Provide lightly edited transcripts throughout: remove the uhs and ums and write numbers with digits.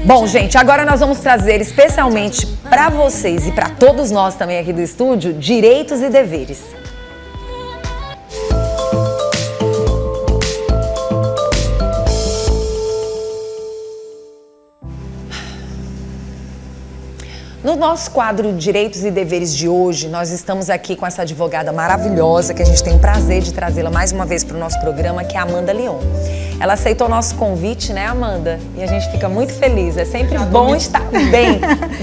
Bom, gente, agora nós vamos trazer especialmente para vocês e para todos nós também aqui do estúdio, direitos e deveres. No nosso quadro Direitos e Deveres de hoje, nós estamos aqui com essa advogada maravilhosa, que a gente tem o prazer de trazê-la mais uma vez para o nosso programa, que é a Amanda Leon. Ela aceitou o nosso convite, né, Amanda? E a gente fica muito feliz. É sempre bom estar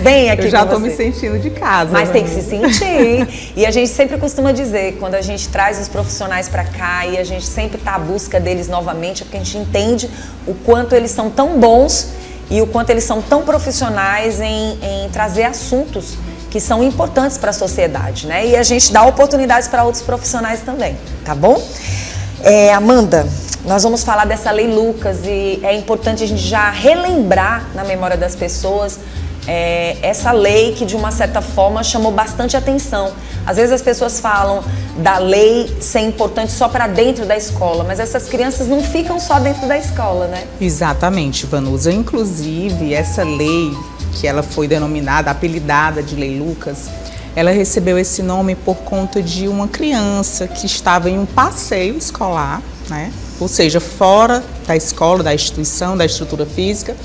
bem aqui com você. Eu já estou me sentindo de casa. Mas tem que se sentir. E a gente sempre costuma dizer, quando a gente traz os profissionais para cá e a gente sempre está à busca deles novamente, é porque a gente entende o quanto eles são tão bons e o quanto eles são tão profissionais em trazer assuntos que são importantes para a sociedade, né? E a gente dá oportunidades para outros profissionais também, tá bom? Amanda, nós vamos falar dessa Lei Lucas e é importante a gente já relembrar na memória das pessoas essa lei que, de uma certa forma, chamou bastante atenção. Às vezes as pessoas falam da lei ser importante só para dentro da escola, mas essas crianças não ficam só dentro da escola, né? Exatamente, Vanusa. Inclusive, essa lei, que ela foi denominada, apelidada de Lei Lucas, ela recebeu esse nome por conta de uma criança que estava em um passeio escolar, né? Ou seja, fora da escola, da instituição, da estrutura física,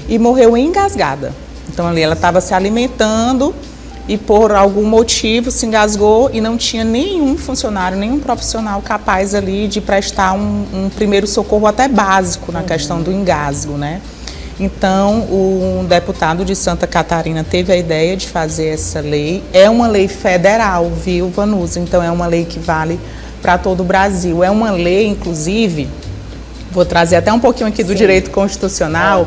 e morreu engasgada. Então ali ela estava se alimentando e por algum motivo se engasgou e não tinha nenhum funcionário, nenhum profissional capaz ali de prestar um primeiro socorro até básico na questão do engasgo, né? Então, um deputado de Santa Catarina teve a ideia de fazer essa lei. É uma lei federal, viu, Vanusa? Então, é uma lei que vale para todo o Brasil. É uma lei, inclusive, vou trazer até um pouquinho aqui do direito constitucional,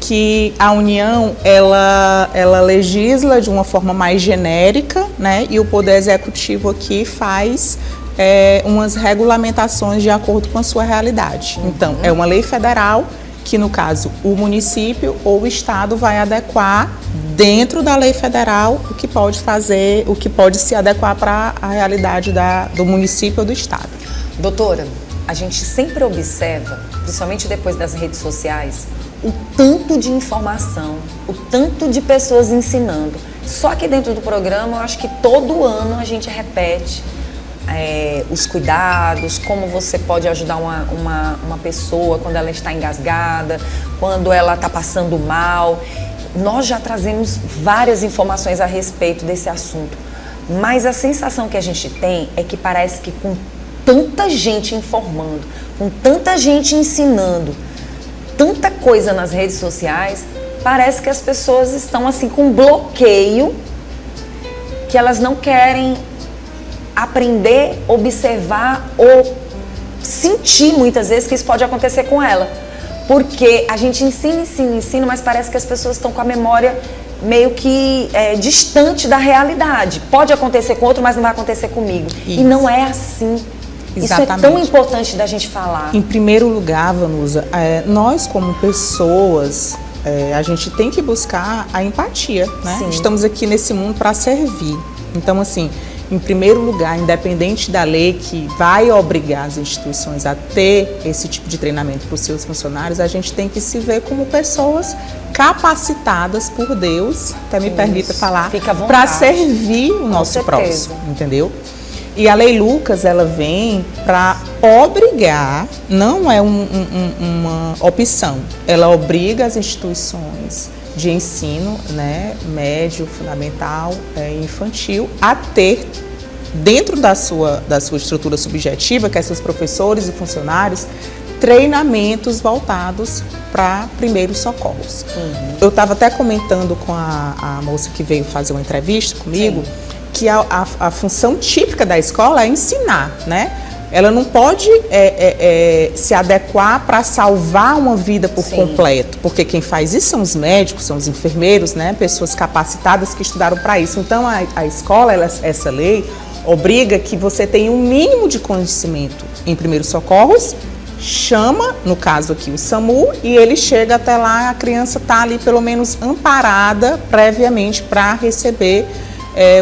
que a União, ela legisla de uma forma mais genérica, né? E o Poder Executivo aqui faz umas regulamentações de acordo com a sua realidade. Então, é uma lei federal que, no caso, o município ou o estado vai adequar dentro da lei federal o que pode fazer, o que pode se adequar para a realidade do município ou do estado. Doutora, a gente sempre observa, principalmente depois das redes sociais, o tanto de informação, o tanto de pessoas ensinando. Só que dentro do programa, eu acho que todo ano a gente repete os cuidados, como você pode ajudar uma pessoa quando ela está engasgada, quando ela está passando mal. Nós já trazemos várias informações a respeito desse assunto, mas a sensação que a gente tem é que parece que com tanta gente informando, com tanta gente ensinando, tanta coisa nas redes sociais, parece que as pessoas estão assim com um bloqueio, que elas não querem aprender, observar ou sentir muitas vezes que isso pode acontecer com ela. Porque a gente ensina, mas parece que as pessoas estão com a memória meio que distante da realidade. Pode acontecer com outro, mas não vai acontecer comigo. Isso. E não é assim. Exatamente. Isso é tão importante da gente falar. Em primeiro lugar, Vanusa, nós como pessoas, a gente tem que buscar a empatia, né? Sim. Estamos aqui nesse mundo para servir. Então, assim, em primeiro lugar, independente da lei que vai obrigar as instituições a ter esse tipo de treinamento para os seus funcionários, a gente tem que se ver como pessoas capacitadas por Deus, até me permita falar, para servir o nosso próximo, entendeu? E a Lei Lucas, ela vem para obrigar, não é uma opção, ela obriga as instituições de ensino, né, médio, fundamental e infantil, a ter, dentro da sua estrutura subjetiva, que é seus professores e funcionários, treinamentos voltados para primeiros socorros. Eu estava até comentando com a moça que veio fazer uma entrevista comigo, que a função típica da escola é ensinar, né? Ela não pode se adequar para salvar uma vida por completo, porque quem faz isso são os médicos, são os enfermeiros, né? Pessoas capacitadas que estudaram para isso. Então, a escola, essa lei, obriga que você tenha um mínimo de conhecimento em primeiros socorros, chama, no caso aqui, o SAMU, e ele chega até lá, a criança está ali pelo menos amparada previamente para receber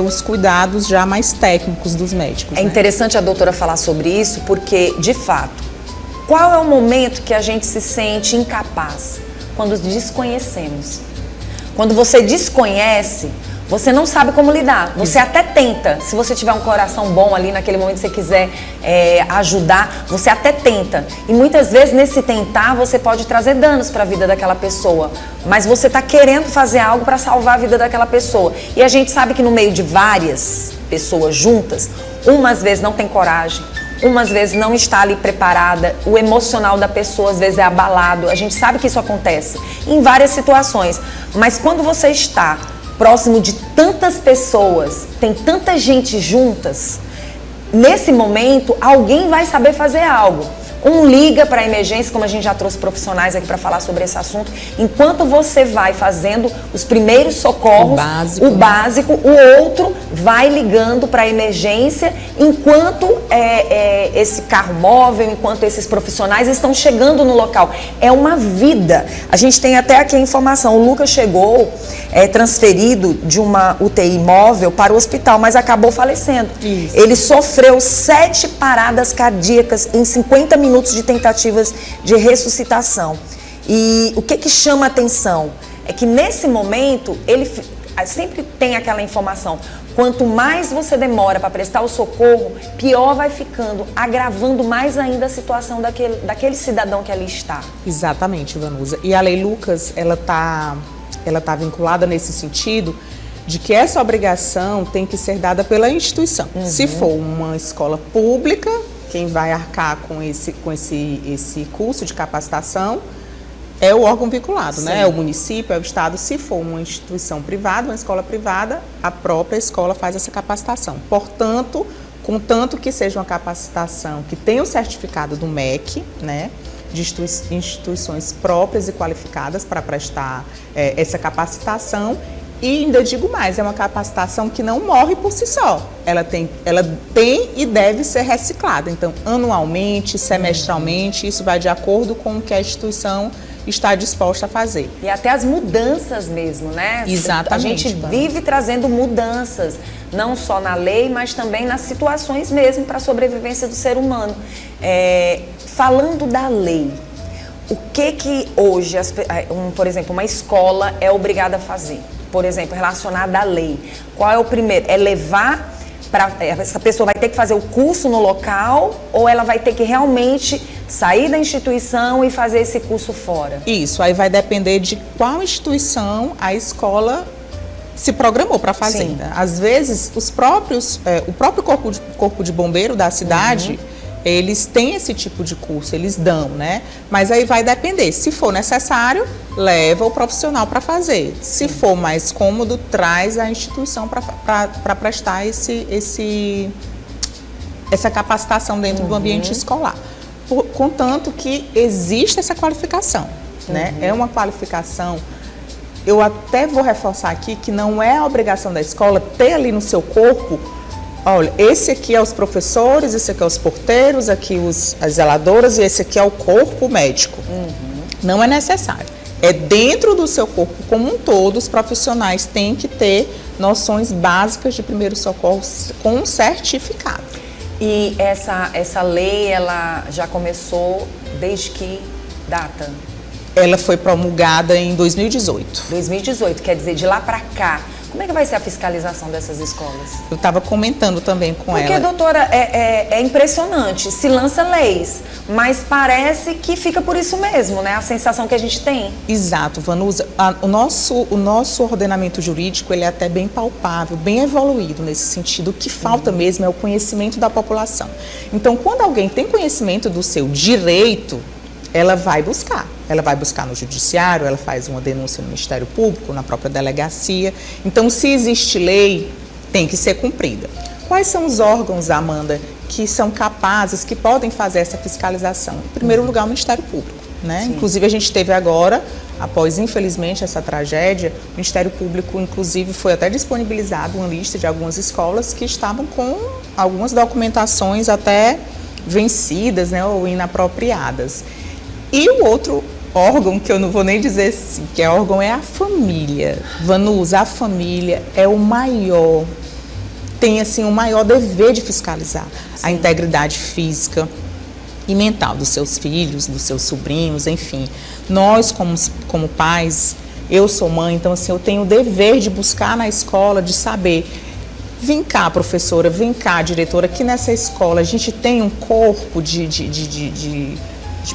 os cuidados já mais técnicos dos médicos. É interessante a doutora falar sobre isso, porque, de fato, qual é o momento que a gente se sente incapaz? quando desconhecemos. Quando você desconhece, você não sabe como lidar. Você até tenta. Se você tiver um coração bom ali naquele momento que você quiser ajudar, você até tenta. E muitas vezes nesse tentar você pode trazer danos para a vida daquela pessoa. Mas você está querendo fazer algo para salvar a vida daquela pessoa. E a gente sabe que no meio de várias pessoas juntas, umas vezes não tem coragem, umas vezes não está ali preparada, o emocional da pessoa às vezes é abalado. A gente sabe que isso acontece em várias situações. Mas quando você está próximo de tantas pessoas, tem tanta gente juntas, nesse momento alguém vai saber fazer algo. Um liga para a emergência, como a gente já trouxe profissionais aqui para falar sobre esse assunto. Enquanto você vai fazendo os primeiros socorros, o básico, o outro vai ligando para a emergência, enquanto esse carro móvel, enquanto esses profissionais estão chegando no local. É uma vida. A gente tem até aqui a informação, o Lucas chegou transferido de uma UTI móvel para o hospital, mas acabou falecendo. Isso. Ele sofreu 7 paradas cardíacas em 50 minutos de tentativas de ressuscitação. E o que chama a atenção é que nesse momento ele sempre tem aquela informação: quanto mais você demora para prestar o socorro, pior vai ficando, agravando mais ainda a situação daquele cidadão que ali está. Exatamente, Vanusa. E a Lei Lucas, ela tá vinculada nesse sentido de que essa obrigação tem que ser dada pela instituição. Uhum. Se for uma escola pública, quem vai arcar com esse curso de capacitação é o órgão vinculado, né? É o município, é o estado. Se for uma instituição privada, uma escola privada, a própria escola faz essa capacitação. Portanto, contanto que seja uma capacitação que tenha o certificado do MEC, né? De instituições próprias e qualificadas para prestar essa capacitação. E ainda digo mais, é uma capacitação que não morre por si só. Ela tem e deve ser reciclada. Então, anualmente, semestralmente, isso vai de acordo com o que a instituição está disposta a fazer. E até as mudanças mesmo, né? Exatamente. A gente vive trazendo mudanças, não só na lei, mas também nas situações mesmo para a sobrevivência do ser humano. Falando da lei, o que hoje, por exemplo, uma escola é obrigada a fazer? Por exemplo, relacionada à lei. Qual é o primeiro? É levar essa pessoa vai ter que fazer o curso no local ou ela vai ter que realmente sair da instituição e fazer esse curso fora? Isso, aí vai depender de qual instituição a escola se programou para fazer. Sim. Às vezes, o próprio corpo de bombeiro da cidade, eles têm esse tipo de curso, eles dão, né? Mas aí vai depender. Se for necessário, leva o profissional para fazer. Se for mais cômodo, traz a instituição para prestar essa capacitação dentro do ambiente escolar. Contanto que existe essa qualificação, né? É uma qualificação. Eu até vou reforçar aqui que não é a obrigação da escola ter ali no seu corpo: olha, esse aqui é os professores, esse aqui é os porteiros, aqui as zeladoras e esse aqui é o corpo médico. Não é necessário. É dentro do seu corpo como um todo, os profissionais têm que ter noções básicas de primeiros socorros com certificado. E essa lei, ela já começou desde que data? Ela foi promulgada em 2018. 2018, quer dizer, de lá para cá. Como é que vai ser a fiscalização dessas escolas? Eu estava comentando também com ela. Porque, doutora, é impressionante. Se lança leis, mas parece que fica por isso mesmo, né? A sensação que a gente tem. Exato, Vanusa. O nosso ordenamento jurídico, ele é até bem palpável, bem evoluído nesse sentido. O que falta mesmo é o conhecimento da população. Então, quando alguém tem conhecimento do seu direito, ela vai buscar. Ela vai buscar no judiciário, ela faz uma denúncia no Ministério Público, na própria delegacia. Então, se existe lei, tem que ser cumprida. Quais são os órgãos, Amanda, que são capazes, que podem fazer essa fiscalização? Em primeiro lugar, o Ministério Público, né? Inclusive, a gente teve agora, após, infelizmente, essa tragédia, o Ministério Público, inclusive, foi até disponibilizado uma lista de algumas escolas que estavam com algumas documentações até vencidas, né, ou inapropriadas. E o outro órgão, que eu não vou nem dizer assim, que é órgão, é a família. Vanusa, a família é o maior, tem assim o maior dever de fiscalizar a integridade física e mental dos seus filhos, dos seus sobrinhos, enfim. Nós, como pais, eu sou mãe, então assim, eu tenho o dever de buscar na escola, de saber, vem cá, professora, vem cá, diretora, aqui nessa escola a gente tem um corpo de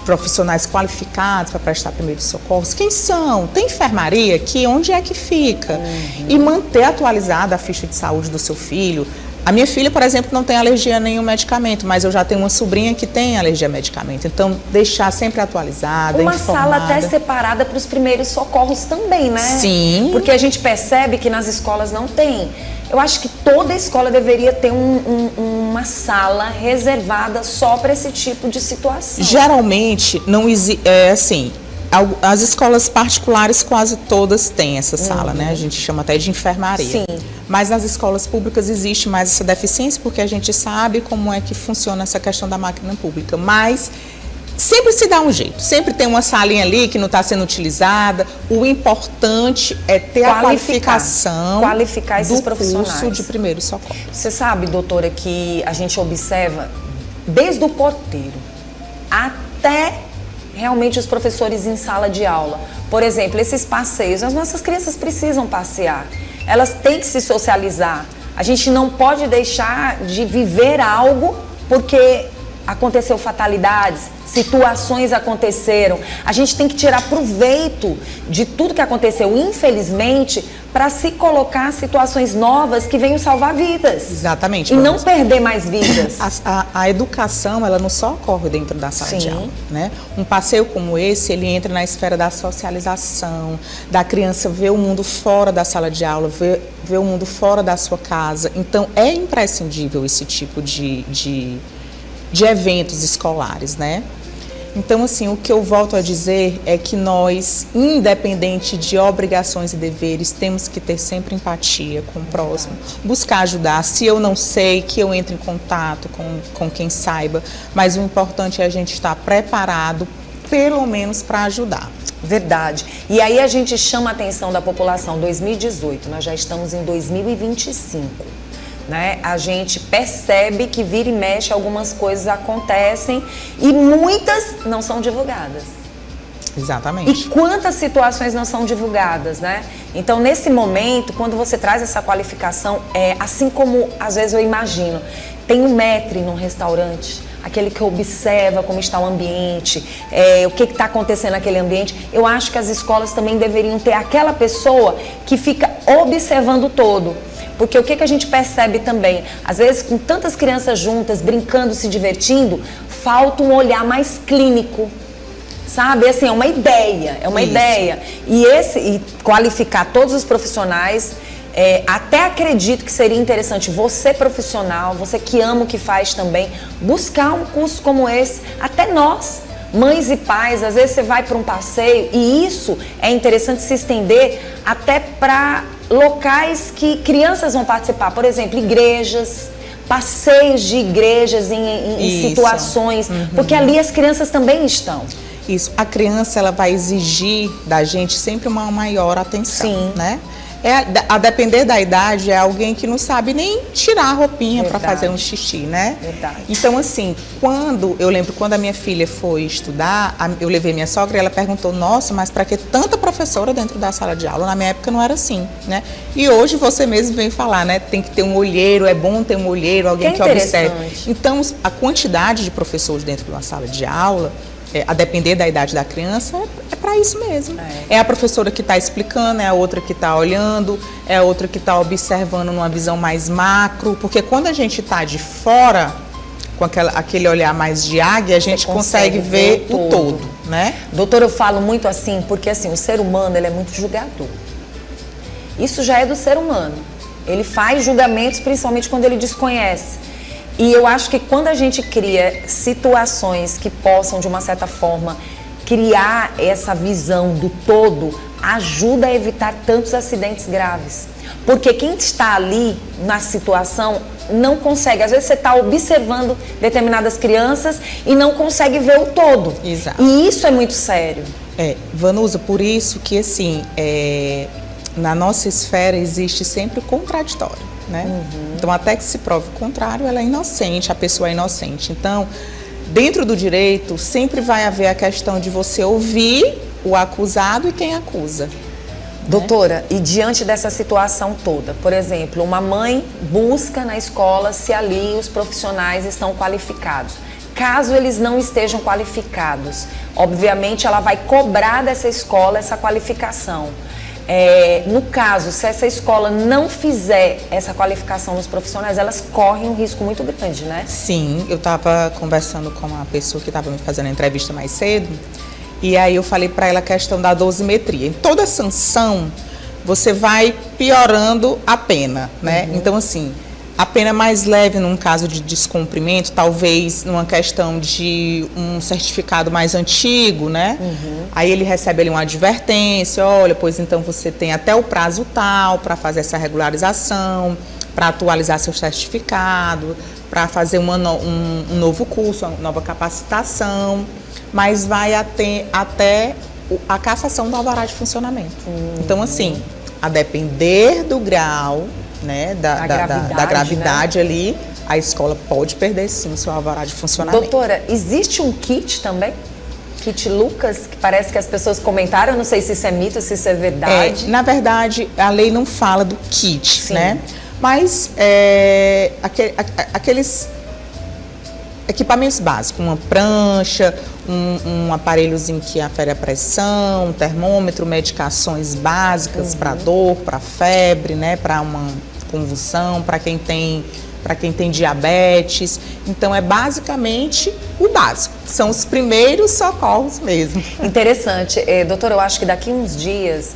profissionais qualificados para prestar primeiros socorros. Quem são? Tem enfermaria aqui? Onde é que fica? E manter atualizada a ficha de saúde do seu filho. A minha filha, por exemplo, não tem alergia a nenhum medicamento, mas eu já tenho uma sobrinha que tem alergia a medicamento. Então, deixar sempre atualizada, uma informada. Sala até separada para os primeiros socorros também, né? Sim. Porque a gente percebe que nas escolas não tem. Eu acho que toda escola deveria ter uma sala reservada só para esse tipo de situação. Geralmente, não existe, assim, as escolas particulares quase todas têm essa sala, né? A gente chama até de enfermaria. Sim. Mas nas escolas públicas existe mais essa deficiência, porque a gente sabe como é que funciona essa questão da máquina pública. Mas sempre se dá um jeito, sempre tem uma salinha ali que não está sendo utilizada. O importante é ter a qualificação, qualificar esses do profissionais. curso de primeiro socorro. Você sabe, doutora, que a gente observa desde o porteiro até realmente os professores em sala de aula. Por exemplo, esses passeios, as nossas crianças precisam passear, elas têm que se socializar. A gente não pode deixar de viver algo porque aconteceu fatalidades, situações aconteceram. A gente tem que tirar proveito de tudo que aconteceu, infelizmente, para se colocar situações novas que venham salvar vidas. Exatamente. E não perder mais vidas. A educação, ela não só ocorre dentro da sala de aula, né? Um passeio como esse, ele entra na esfera da socialização, da criança ver o mundo fora da sala de aula, ver o mundo fora da sua casa. Então, é imprescindível esse tipo de eventos escolares, né? Então, assim, o que eu volto a dizer é que nós, independente de obrigações e deveres, temos que ter sempre empatia com o próximo, buscar ajudar. Se eu não sei, que eu entre em contato com quem saiba, mas o importante é a gente estar preparado, pelo menos, para ajudar. Verdade. E aí a gente chama a atenção da população. 2018, nós já estamos em 2025. Né? A gente percebe que vira e mexe algumas coisas acontecem e muitas não são divulgadas. Exatamente. E quantas situações não são divulgadas, né? Então, nesse momento, quando você traz essa qualificação, assim como às vezes eu imagino, tem um maître num restaurante, aquele que observa como está o ambiente, o que está acontecendo naquele ambiente. Eu acho que as escolas também deveriam ter aquela pessoa que fica observando o todo. Porque o que a gente percebe também, às vezes com tantas crianças juntas, brincando, se divertindo, falta um olhar mais clínico, sabe? Assim, é uma ideia, ideia. E qualificar todos os profissionais, até acredito que seria interessante você profissional, você que ama o que faz também, buscar um curso como esse, até nós, mães e pais, às vezes você vai para um passeio e isso é interessante se estender até para locais que crianças vão participar, por exemplo, igrejas, passeios de igrejas em situações, porque ali as crianças também estão. Isso, a criança ela vai exigir da gente sempre uma maior atenção, sim, né? A depender da idade, é alguém que não sabe nem tirar a roupinha para fazer um xixi, né? Verdade. Então, assim, eu lembro quando a minha filha foi estudar, eu levei minha sogra e ela perguntou, nossa, mas para que tanta professora dentro da sala de aula? Na minha época não era assim, né? E hoje você mesmo vem falar, né? Tem que ter um olheiro, é bom ter um olheiro, alguém que observe. Então, a quantidade de professores dentro de uma sala de aula, a depender da idade da criança, é para isso mesmo. É a professora que está explicando, é a outra que está olhando, é a outra que está observando numa visão mais macro, porque quando a gente está de fora, com aquele olhar mais de águia, a gente consegue ver o todo, né? Doutora, eu falo muito assim, porque assim, o ser humano ele é muito julgador. Isso já é do ser humano. Ele faz julgamentos, principalmente quando ele desconhece. E eu acho que quando a gente cria situações que possam, de uma certa forma, criar essa visão do todo, ajuda a evitar tantos acidentes graves. Porque quem está ali na situação não consegue. Às vezes você está observando determinadas crianças e não consegue ver o todo. Exato. E isso é muito sério. Vanusa, por isso que, assim, na nossa esfera existe sempre o contraditório. Né? Então, até que se prove o contrário, ela é inocente, a pessoa é inocente. Então, dentro do direito, sempre vai haver a questão de você ouvir o acusado e quem acusa. Doutora, e diante dessa situação toda, por exemplo, uma mãe busca na escola se ali os profissionais estão qualificados. Caso eles não estejam qualificados, obviamente ela vai cobrar dessa escola essa qualificação. No caso, se essa escola não fizer essa qualificação nos profissionais, elas correm um risco muito grande, né? Sim, eu estava conversando com uma pessoa que estava me fazendo a entrevista mais cedo, e aí eu falei para ela a questão da dosimetria. Em toda sanção, você vai piorando a pena, né? Então, assim, a pena mais leve num caso de descumprimento, talvez numa questão de um certificado mais antigo, né? Aí ele recebe ali uma advertência, olha, pois então você tem até o prazo tal para fazer essa regularização, para atualizar seu certificado, para fazer um novo curso, uma nova capacitação, mas vai até a cassação do alvará de funcionamento. Então, assim, a depender do grau, né, da gravidade, né, ali, a escola pode perder sim o seu alvará de funcionamento. Doutora, existe um kit também? Kit Lucas, que parece que as pessoas comentaram, eu não sei se isso é mito, se isso é verdade. Na verdade, a lei não fala do kit, sim, né? Mas aqueles equipamentos básicos, uma prancha, um aparelhozinho que afere a pressão, um termômetro, medicações básicas para dor, para febre, né, para uma convulsão, para quem tem diabetes. Então é basicamente o básico, são os primeiros socorros mesmo. Interessante. Doutora, eu acho que daqui uns dias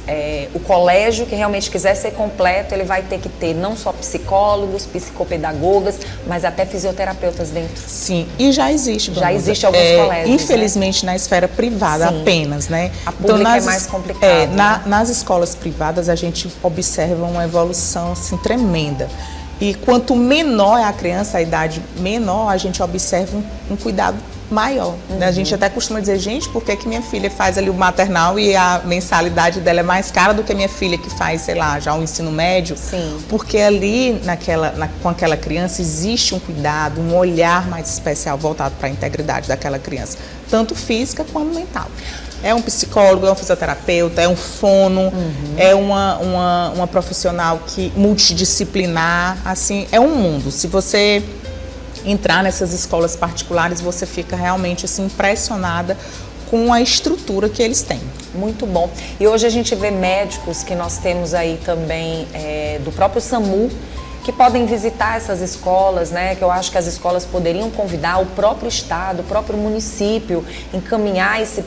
o colégio que realmente quiser ser completo, ele vai ter que ter não só psicólogos, psicopedagogas, mas até fisioterapeutas dentro. Sim, e já existe. Já existe alguns colégios, infelizmente, né, na esfera privada. Sim, apenas, né? A pública então, é mais complicado. Né? Nas escolas privadas a gente observa uma evolução assim, tremenda. E quanto menor é a criança, a idade menor, a gente observa um cuidado maior. Né? A gente até costuma dizer, gente, por que minha filha faz ali o maternal e a mensalidade dela é mais cara do que a minha filha que faz, sei lá, já o ensino médio? Sim. Porque ali, com aquela criança, existe um cuidado, um olhar mais especial voltado para a integridade daquela criança, tanto física quanto mental. É um psicólogo, é um fisioterapeuta, é um fono, é uma profissional multidisciplinar, assim, é um mundo. Se você entrar nessas escolas particulares, você fica realmente assim, impressionada com a estrutura que eles têm. Muito bom. E hoje a gente vê médicos que nós temos aí também do próprio SAMU, que podem visitar essas escolas, né? Que eu acho que as escolas poderiam convidar o próprio estado, o próprio município, encaminhar estes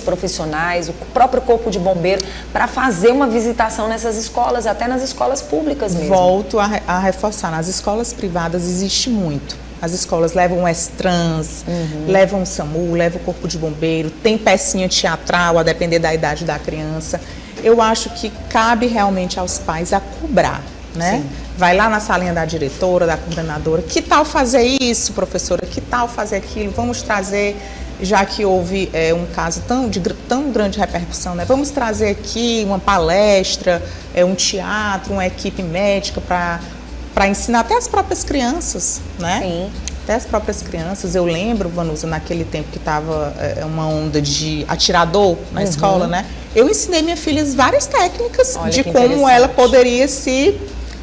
profissionais, o próprio corpo de bombeiro, para fazer uma visitação nessas escolas, até nas escolas públicas mesmo. Volto a reforçar, nas escolas privadas existe muito. As escolas levam o S-Trans, levam o SAMU, levam o corpo de bombeiro, tem pecinha teatral, a depender da idade da criança. Eu acho que cabe realmente aos pais a cobrar. Né? Vai lá na salinha da diretora, da coordenadora, que tal fazer isso, professora, que tal fazer aquilo, vamos trazer, já que houve um caso tão grande repercussão, né? Vamos trazer aqui uma palestra, um teatro, uma equipe médica para ensinar até as próprias crianças, né? Sim. Até as próprias crianças. Eu lembro, Vanusa, naquele tempo que estava uma onda de atirador na escola, né? Eu ensinei minha filha várias técnicas de como ela poderia se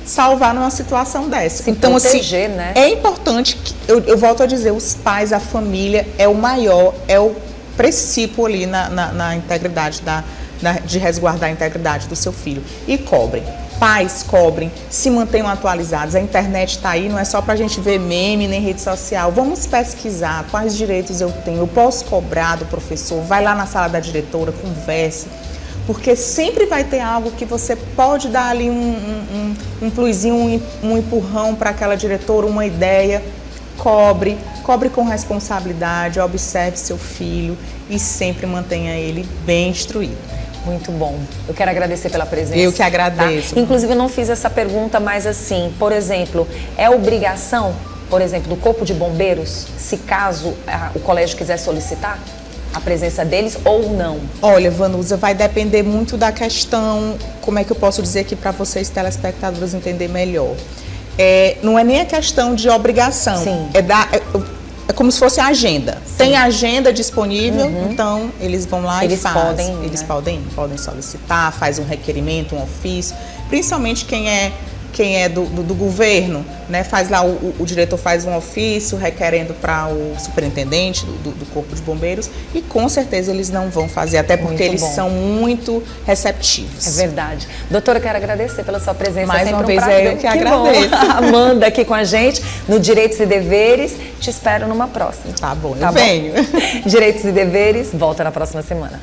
salvar numa situação dessa. Então, proteger, assim, né? É importante que, eu volto a dizer, os pais, a família é o maior, é o princípio ali na integridade, de resguardar a integridade do seu filho. E cobrem. Pais cobrem, se mantenham atualizados. A internet está aí, não é só para a gente ver meme nem rede social. Vamos pesquisar quais direitos eu tenho, eu posso cobrar do professor, vai lá na sala da diretora, converse. Porque sempre vai ter algo que você pode dar ali um plusinho, um empurrão para aquela diretora, uma ideia. Cobre com responsabilidade, observe seu filho e sempre mantenha ele bem instruído. Muito bom. Eu quero agradecer pela presença. Eu que agradeço. Tá? Inclusive, eu não fiz essa pergunta, mas assim, por exemplo, é obrigação, por exemplo, do Corpo de Bombeiros, se caso o colégio quiser solicitar a presença deles ou não? Olha, Vanusa, vai depender muito da questão, como é que eu posso dizer aqui para vocês, telespectadores, entender melhor. Não é nem a questão de obrigação. Sim. é como se fosse a agenda. Sim. Tem agenda disponível, então eles vão lá e fazem. Eles podem solicitar, faz um requerimento, um ofício, principalmente quem é do governo, né, faz lá, o diretor faz um ofício requerendo para o superintendente do Corpo de Bombeiros e com certeza eles não vão fazer, até porque eles são muito receptivos. É verdade. Doutora, eu quero agradecer pela sua presença. Mais uma vez prazer. Eu que agradeço. Amanda aqui com a gente no Direitos e Deveres. Te espero numa próxima. Tá bom, eu venho. Direitos e Deveres, volta na próxima semana.